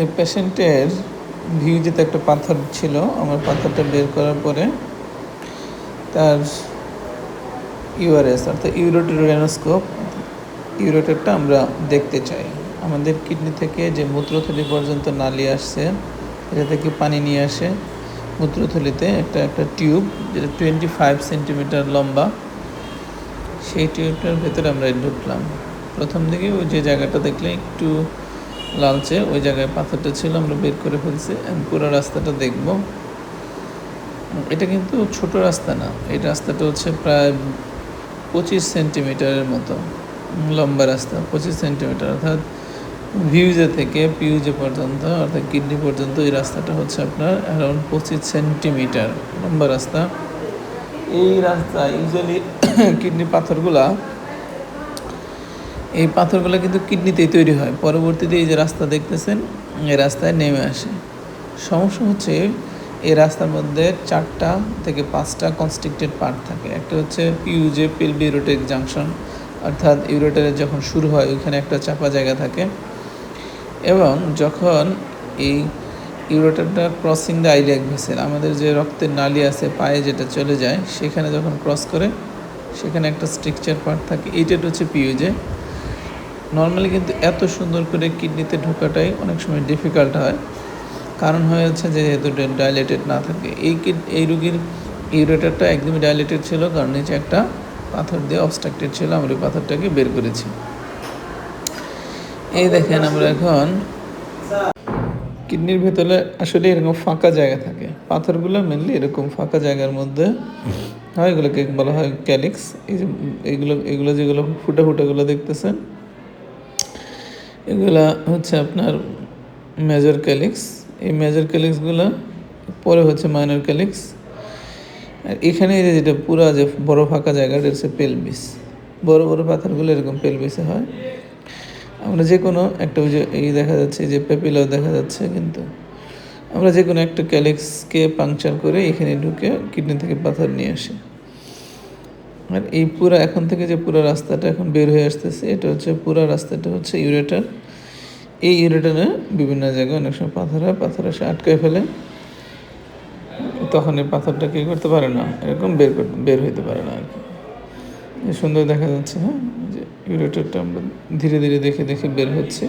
এই পেশেন্টের ভিউজেতে একটা পাথর ছিল। আমার পাথরটা বের করার পরে তার ইউআরএস অর্থাৎ ইউরোটেরোস্কোপ ইউরোটেরটা আমরা দেখতে চাই। আমাদের কিডনি থেকে যে মূত্রথলি পর্যন্ত নালি আসছে, এটা থেকে পানি নিয়ে আসে মূত্রথলিতে একটা টিউব, যেটা 25 সেন্টিমিটার লম্বা। সেই টিউবটার ভেতরে আমরা ঢুকলাম। প্রথম দিকে ওই যে জায়গাটা দেখলে একটু লালচে, ওই জায়গায় পাথরটা ছিল, আমরা বের করে ফেলছি। পুরো রাস্তাটা দেখব। এটা কিন্তু ছোট রাস্তা না, এই রাস্তাটা হচ্ছে প্রায় 25 সেন্টিমিটারের মতো লম্বা রাস্তা। 25 সেন্টিমিটার অর্থাৎ ভিউজে থেকে পিউজে পর্যন্ত অর্থাৎ কিডনি পর্যন্ত এই রাস্তাটা হচ্ছে আপনার অ্যারাউন্ড 25 সেন্টিমিটার লম্বা রাস্তা। এই রাস্তা ইউজুয়ালি কিডনি এই পাথরগুলো কিন্তু কিডনিতেই তৈরি হয়। পরবর্তীতে এই যে রাস্তা দেখতেছেন, এই রাস্তায় নেমে আসে। সমস্যা হচ্ছে এই রাস্তার মধ্যে 4টা থেকে 5টা কনস্ট্রিক্টেড পার্ট থাকে। একটা হচ্ছে পিউজে পেলভি ইউরোটেক জাংশন, অর্থাৎ ইউরোটারের যখন শুরু হয় ওইখানে একটা চাপা জায়গা থাকে, এবং যখন এই ইউরোটারটা ক্রসিং দ্য আইলিয়াক ভেসেল, আমাদের যে রক্তের নালি আছে পায়ে যেটা চলে যায়, সেখানে যখন ক্রস করে সেখানে একটা স্ট্রাকচার পার্ট থাকে, এইটা হচ্ছে পিউজে। নর্মালি কিন্তু এত সুন্দর করে কিডনিতে ঢোকাটাই অনেক সময় ডিফিকাল্ট হয়। কারণ হয়েছে যে যেহেতু ডাইলেটেড না থাকে। এই রুগীর ইউরেটারটা একদমই ডাইলেটেড ছিল, কারণ নিচে একটা পাথর দিয়ে অবস্ট্রাক্টেড ছিল। আমরা ওই পাথরটাকে বের করেছি। এই দেখেন, আমরা এখন কিডনির ভেতরে আসলে এরকম ফাঁকা জায়গা থাকে। পাথরগুলো মেনলি এরকম ফাঁকা জায়গার মধ্যে হয়, এগুলোকে বলা হয় ক্যালিক্স। এই যে এগুলো যেগুলো ফুটাগুলো দেখতেছেন, এগুলা হচ্ছে আপনার মেজর ক্যালিক্স। এই মেজর ক্যালিক্সগুলো পরে হচ্ছে মাইনর ক্যালিক্স। আর এখানে এই যেটা পুরা যে বড় ফাঁকা জায়গাটা হচ্ছে পেলভিস। বড় বড় পাথরগুলো এরকম পেলভিসে হয়। আমরা যে কোনো একটা, ওই যে এই দেখা যাচ্ছে যে পেপিলাও দেখা যাচ্ছে, কিন্তু আমরা যে কোনো একটা ক্যালিক্সকে পাংচার করে এখানে ঢুকে কিডনি থেকে পাথর নিয়ে আসি। আর এই পুরা এখন থেকে যে পুরো রাস্তাটা এখন বের হয়ে আসতেছে, এটা হচ্ছে পুরো রাস্তাটা হচ্ছে ইউরেটার। এই ইউরেটারে বিভিন্ন জায়গায় অনেক সময় পাথর এসে আটকায় ফেলে, তখন এই পাথরটা কী করতে পারে না, এরকম বের হইতে পারে না আর কি। সুন্দর দেখা যাচ্ছে। হ্যাঁ, যে ইউরেটারটা আমরা ধীরে ধীরে দেখে বের হচ্ছে।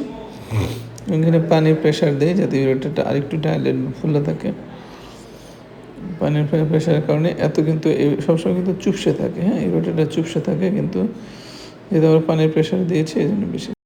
এখানে পানির প্রেশার দেয় যাতে ইউরেটারটা আরেকটু ডাইলেট ফুলে থাকে। পানির প্রেশারের কারণে এত কিন্তু সবসময় কিন্তু চুপসে থাকে। হ্যাঁ, ইউরেটারটা চুপসে থাকে, কিন্তু যেহেতু আমরা পানির প্রেশার দিয়েছি এই জন্য বেশি